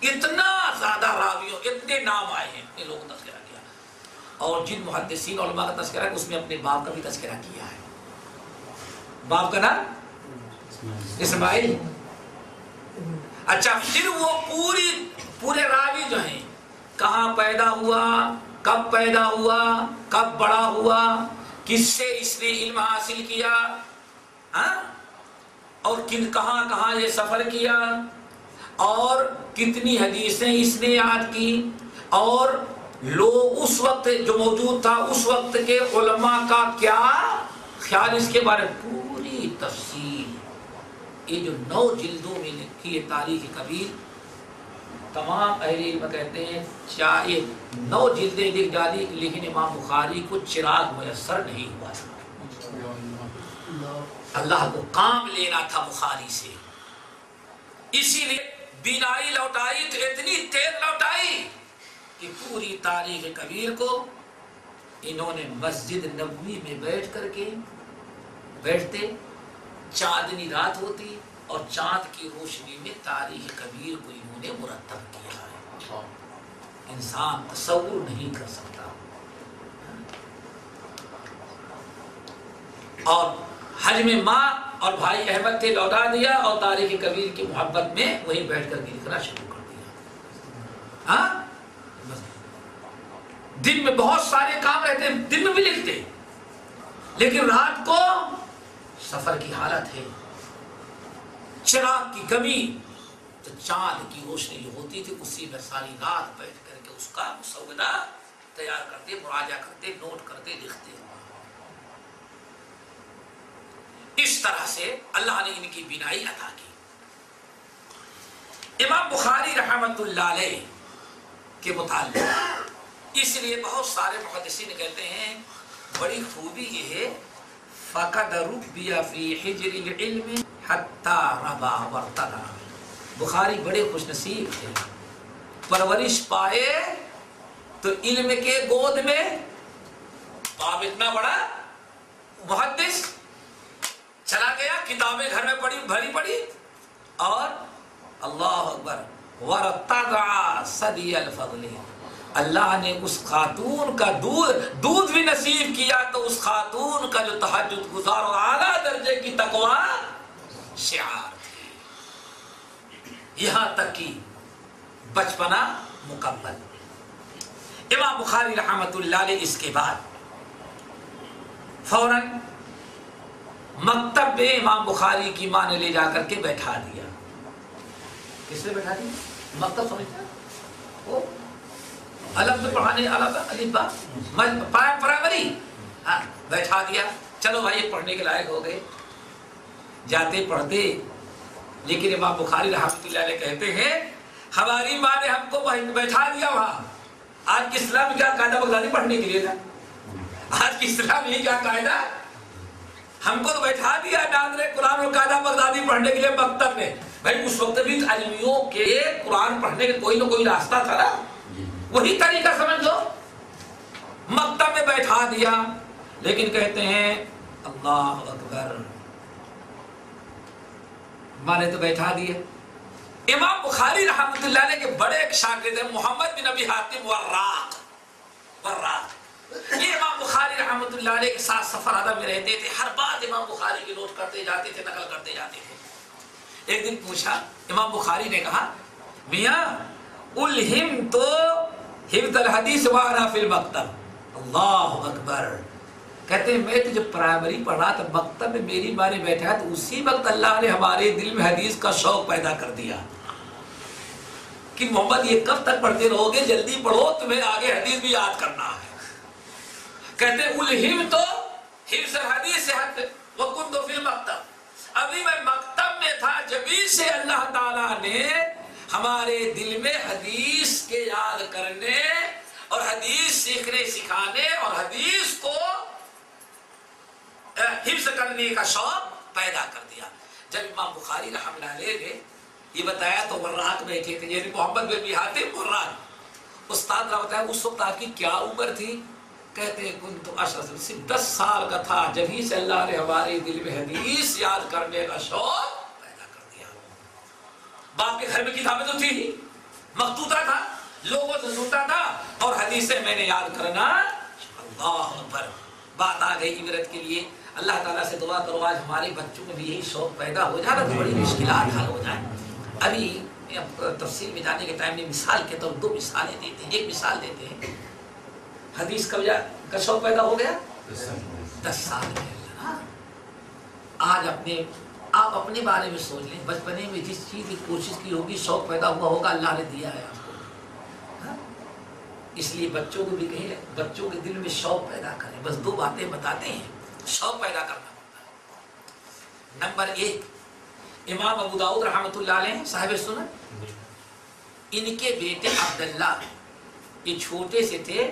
اتنا زیادہ راویوں، اتنے نام آئے ہیں، اتنے لوگوں نے تذکرہ کیا. اور جن محدثین علماء کا تذکرہ ہے اس میں اپنے باپ کا بھی تذکرہ کیا ہے. باپ کا نام اسماعیل. اچھا پھر وہ پورے راوی جو ہیں کہاں پیدا ہوا، کب پیدا ہوا، کب بڑا ہوا، کس سے اس نے علم حاصل کیا، اور کہاں کہاں یہ سفر کیا، اور کتنی حدیثیں اس نے یاد کی، اور لوگ اس وقت جو موجود تھا اس وقت کے علماء کا کیا خیال اس کے بارے میں، پوری تفصیل. یہ جو 9 جلدوں میں لکھی ہے تاریخ کبیر، تمام اہل علم کہتے ہیں چاہے 9 جلدیں لکھ ڈالی لیکن امام بخاری کو چراغ میسر نہیں ہوا. اللہ کو کام لینا تھا بخاری سے، اسی لیے بینائی لوٹائی تو اتنی تیز لوٹائی کہ پوری تاریخ کبیر کو انہوں نے مسجد نبوی میں بیٹھتے، چاندنی رات ہوتی اور چاند کی روشنی میں تاریخ کبیر کو انہوں نے مرتب کیا ہے. انسان تصور نہیں کر سکتا. اور حج میں ماں اور بھائی احمد تھے، لوٹا دیا اور تاریخ کبیر کی محبت میں وہیں بیٹھ کر کے لکھنا شروع کر دیا. دن میں بہت سارے کام رہتے ہیں، دن میں بھی لکھتے، لیکن رات کو سفر کی حالت ہے، چراغ کی کمی، تو چاند کی روشنی جو ہوتی تھی اسی میں ساری رات بیٹھ کر کے اس کا مسودہ تیار کرتے، مراجعہ کرتے، نوٹ کرتے، لکھتے. اس طرح سے اللہ نے ان کی بینائی عطا کی. امام بخاری رحمۃ اللہ علیہ کے متعلق اس لیے بہت سارے محدثین کہتے ہیں بڑی خوبی یہ ہے، فقد ربی فی حجر العلم حتی ربا وارتقا. بخاری بڑے خوش نصیب تھے، پرورش پائے تو علم کے گود میں. باپ اتنا بڑا محدث چلا گیا، کتابیں گھر میں بھری پڑی، اور اللہ اکبر وارتقا صدی الفضل، اللہ نے اس خاتون کا دودھ بھی نصیب کیا. تو اس خاتون کا جو تہجد گزار اور اعلیٰ درجے کی تقوی شعار تھے، یہاں تک کہ بچپنا مکمل. امام بخاری رحمۃ اللہ علیہ اس کے بعد فوراً مکتب میں امام بخاری کی ماں نے لے جا کر کے بیٹھا دیا. کس نے بیٹھا دیا؟ مکتب سمجھتا وہ الگ میں پڑھانے، پرائمری، بیٹھا دیا. چلو بھائی پڑھنے کے لائق ہو گئے، جاتے پڑھتے. لیکن امام بخاری رحمۃ اللہ علیہ کہتے ہیں ہماری ماں نے ہم کو بیٹھا دیا وہاں. آج کی اسلام کیا قاعدہ بغدادی پڑھنے کے لیے تھا، آج کی اسلام یہ کیا قاعدہ، ہم کو تو بیٹھا دیا ناظر قرآن اور قاعدہ بغدادی پڑھنے کے لیے مکتب میں. بھائی اس وقت بھی علمیوں کے قرآن پڑھنے کے کوئی نہ کوئی راستہ تھا نا، وہی طریقہ سمجھ لو. مکتب میں بیٹھا دیا، لیکن کہتے ہیں اللہ اکبر، ماں نے تو بیٹھا دیا. امام بخاری رحمۃ اللہ علیہ کے بڑے ایک شاگرد ہیں محمد بن ابی حاتم وراق. یہ امام بخاری رحمۃ اللہ علیہ کے ساتھ سفر ادب میں رہتے تھے، ہر بات امام بخاری کی نوٹ کرتے جاتے تھے، نقل کرتے جاتے تھے. ایک دن پوچھا، امام بخاری نے کہا میاں الہم تو حفظ الحدیث وانا فی المکتب. اللہ اکبر. کہتے ہیں میں تو جب پرائمری پڑھا تو مکتب میں میری ماں نے بیٹھا تو اسی وقت اللہ نے ہمارے دل میں حدیث کا شوق پیدا کر دیا کہ محمد یہ کب تک پڑھتے رہو گے، جلدی پڑھو، تمہیں آگے حدیث بھی یاد کرنا ہے. کہتے الہم تو حفظ الحدیث وکنت فی المکتب. ابھی میں مکتب میں تھا، جبھی سے اللہ تعالیٰ نے ہمارے دل میں حدیث کے یاد کرنے اور حدیث سیکھنے سکھانے اور حدیث کو حفظ کرنے کا شوق پیدا کر دیا. جب امام بخاری رحمۃ اللہ علیہ نے یہ بتایا تو وراق بیٹھے تھے، یعنی محمد بن ابی حاتم وراق. استاد نے بتایا اس وقت آپ کی کیا عمر تھی؟ کہتے ہیں کنت اشرف، صرف 10 سال کا تھا، جبھی سے اللہ نے ہمارے دل میں حدیث یاد کرنے کا شوق پیدا کر دیا. باپ کے گھر میں کتابیں تو تھی ہی، مخطوطہ تھا، لوگوں سے سنتا تھا اور حدیثیں میں نے یاد کرنا. اللہ اکبر. بات آ گئی عبرت کے لیے. اللہ تعالیٰ سے دعا کرو آج ہمارے بچوں میں بھی یہی شوق پیدا ہو جائے تو بڑی مشکلات حل ہو جائیں. ابھی تفصیل میں جانے کے ٹائم میں مثال کے طور 2 مثالیں دیتے ہیں. ایک مثال دیتے ہیں، حدیث کا شوق پیدا ہو گیا 10 سال کے اندر. آج آپ اپنے بارے میں سوچ لیں، بچپنے میں جس چیز کی کوشش کی ہوگی شوق پیدا ہوا ہوگا اللہ نے دیا ہے آپ کو. اس لیے بچوں کو بھی کہیں بچوں کے دل میں شوق پیدا کریں. بس 2 باتیں بتاتے ہیں شوق پیدا کرنا پڑتا ہے. نمبر 1، امام ابو داؤد رحمۃ اللہ علیہ صاحب سنن، ان کے بیٹے عبداللہ یہ چھوٹے سے تھے،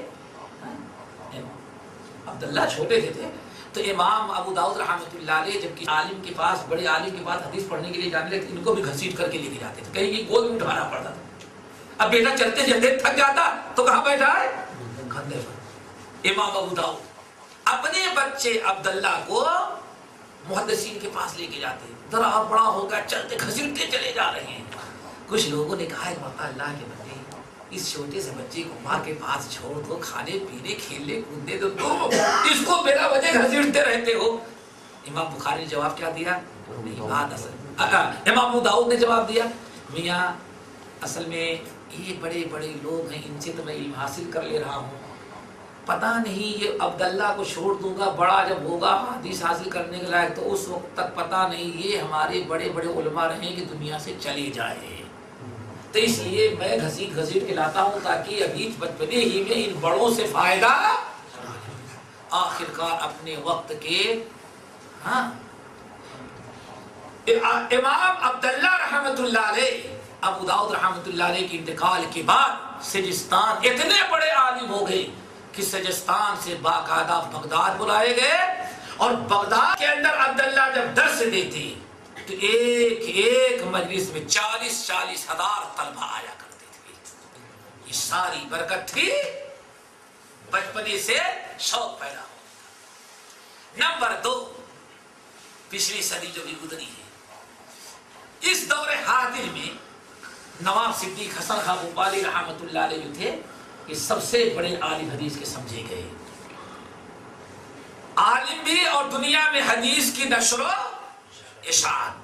عبداللہ چھوٹے سے تھے تو امام ابو داؤد رحمۃ اللہ علیہ جب کسی عالم کے پاس، بڑے عالم کے پاس حدیث پڑھنے کے لیے جانے لگے ان کو بھی گھسیٹ کر کے لے کے جاتے تھے، کہیں یہ گود میں اٹھانا پڑتا تھا. اب بیٹا چلتے چلتے تھک جاتا تو کہاں بیٹھا ہے؟ کندھے پر. امام ابو داؤد اپنے بچے عبداللہ کو محدثین کے پاس لے کے جاتے ہیں. ذرا آپ بڑا ہو گیا، چلتے گھسیٹتے چلے جا رہے ہیں. کچھ لوگوں نے کہا ہے اللہ کے بندے اس چھوٹے سے بچے کو ماں کے پاس چھوڑ دو، کھانے پینے کھیلنے کودنے دو، اس کو بلا وجہ گھسیٹتے رہتے ہو. امام بخاری نے جواب کیا دیا؟ بات اصل امام ابو داؤد نے جواب دیا، میاں اصل میں یہ بڑے بڑے لوگ ہیں، ان سے تو میں علم حاصل کر لے رہا ہوں. پتہ نہیں یہ عبداللہ کو چھوڑ دوں گا، بڑا جب ہوگا حدیث حاصل کرنے کے لائق تو اس وقت تک پتہ نہیں یہ ہمارے بڑے بڑے علماء رہیں کہ دنیا سے چلے جائے. تو اس لیے میں گھسیٹ کے لاتا ہوں تاکہ ابھی بچپنے ہی میں ان بڑوں سے فائدہ. آخرکار اپنے وقت کے امام عبداللہ رحمۃ اللہ علیہ، ابو داؤد رحمۃ اللہ علیہ کے انتقال کے بعد سجستان اتنے بڑے عالم ہو گئے کہ سجستان سے باقاعدہ بغداد بلائے گئے. اور بغداد کے اندر عبداللہ جب درس دیتے تو ایک مجلس میں 40 ہزار طلبہ آیا کرتے تھے. یہ ساری برکت تھی بچپنے سے شوق پیدا ہو. نمبر 2، پچھلی صدی جو بھی گزری ہے، اس دور حاضر میں نواب صدیق حسن خان بھوپالی رحمۃ اللہ علیہ جو تھے یہ سب سے بڑے عالم حدیث کے سمجھے گئے. عالم بھی اور دنیا میں حدیث کی نشر و اشاعت.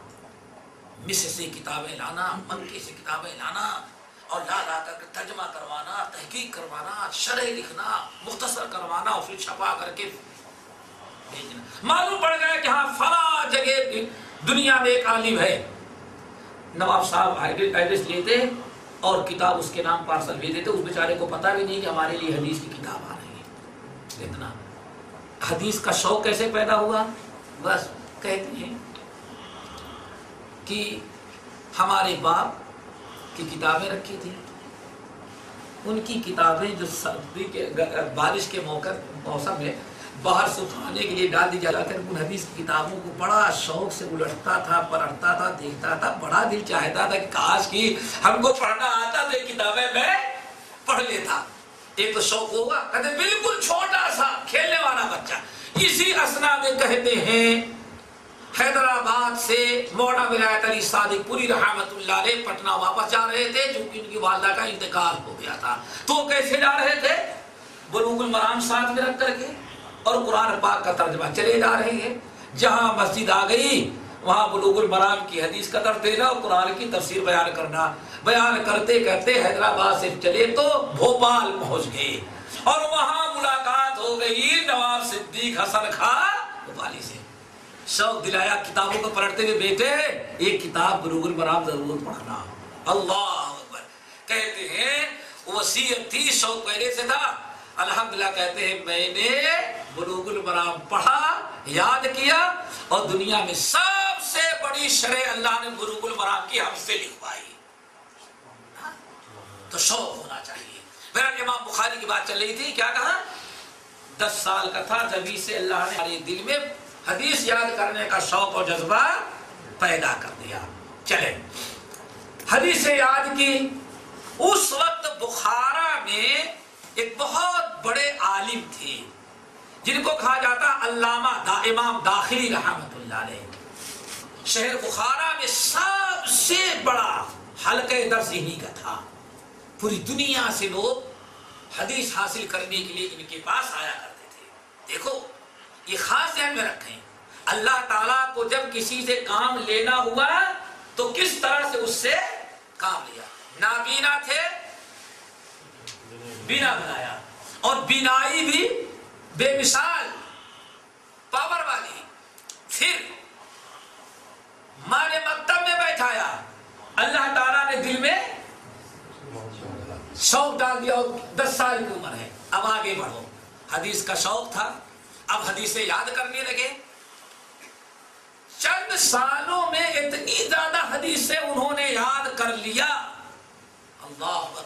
مصر سے کتابیں لانا، مکے سے کتابیں لانا اور لا کر ترجمہ کروانا، تحقیق کروانا، شرح لکھنا، مختصر کروانا اور پھر چھپا کر کے بھیجنا. معلوم پڑ گیا کہ ہاں فلاں جگہ دنیا میں ایک عالم ہے. نواب صاحب ایڈریس لیتے اور کتاب اس کے نام پارسل بھیج دیتے. اس بیچارے کو پتہ بھی نہیں کہ ہمارے لیے حدیث کی کتاب آ رہی ہے. اتنا حدیث کا شوق کیسے پیدا ہوا؟ بس کہتے ہیں کہ ہمارے باپ کی کتابیں رکھی تھی، ان کی کتابیں جو سردی کے بارش کے موسم میں باہر سکھانے کے لیے ڈال دی جاتی تھی. ان حدیث کی کتابوں کو بڑا شوق سے الٹتا تھا، پلٹتا تھا، دیکھتا تھا. بڑا دل چاہتا تھا کہ کاش کی ہم کو پڑھنا آتا تو یہ کتابیں میں پڑھ لیتا. ایک تو شوق ہوگا، کہتے بالکل چھوٹا سا کھیلنے والا بچہ. اسی اسنا میں کہتے ہیں حیدرآباد سے مولانا ولایت علی صادق پوری رحمت اللہ علیہ پٹنہ واپس جا رہے تھے چونکہ ان کی والدہ کا انتقال ہو گیا تھا. تو وہ کیسے جا رہے تھے؟ بلوغ المرام ساتھ میں رکھ کر کے اور قرآن پاک کا ترجمہ چلے جا رہے ہیں. جہاں مسجد آ گئی وہاں بلوغ المرام کی حدیث کا درس دینا اور قرآن کی تفسیر بیان کرنا. بیان کرتے کرتے حیدرآباد سے چلے تو بھوپال پہنچ گئے اور وہاں ملاقات ہو گئی نواب صدیق حسن خان بھوپالی سے. شوق دلایا کتابوں کو پلٹتے ہوئے، بیٹے ایک کتاب بلوغ المرام ضرور پڑھنا. اللہ اکبر. کہتے ہیں وصیت تھی، شوق پہلے سے تھا. الحمدللہ کہتے ہیں میں نے بلوغ المرام پڑھا، یاد کیا اور دنیا میں سب سے بڑی شرح اللہ نے بلوغ المرام کی ہم سے لکھوائی. تو شوق ہونا چاہیے. میرا امام بخاری کی بات چل رہی تھی، کیا کہا؟ 10 سال کا تھا جبھی سے اللہ نے ہمارے دل میں حدیث یاد کرنے کا شوق اور جذبہ پیدا کر دیا. چلے حدیث یاد کی. اس وقت بخارا میں ایک بہت بڑے عالم تھے جن کو کہا جاتا علامہ امام داخلی رحمت اللہ علیہ. شہر بخارا میں سب سے بڑا حلقہ درس انہی کا تھا. پوری دنیا سے لوگ حدیث حاصل کرنے کے لیے ان کے پاس آیا کرتے تھے. دیکھو یہ خاص ذہن میں رکھیں، اللہ تعالیٰ کو جب کسی سے کام لینا ہوا تو کس طرح سے اس سے کام لیا. نابینا تھے، بینا بنایا، اور بینائی بھی بے مثال پاور والی. پھر ماں نے مکتب میں بیٹھایا، اللہ تعالیٰ نے دل میں شوق ڈال دیا. 10 سال کی عمر ہے، اب آگے بڑھو. حدیث کا شوق تھا، اب حدیثیں یاد کرنے لگے. چند سالوں میں اتنی زیادہ حدیثیں انہوں نے یاد کر لیا. اللہ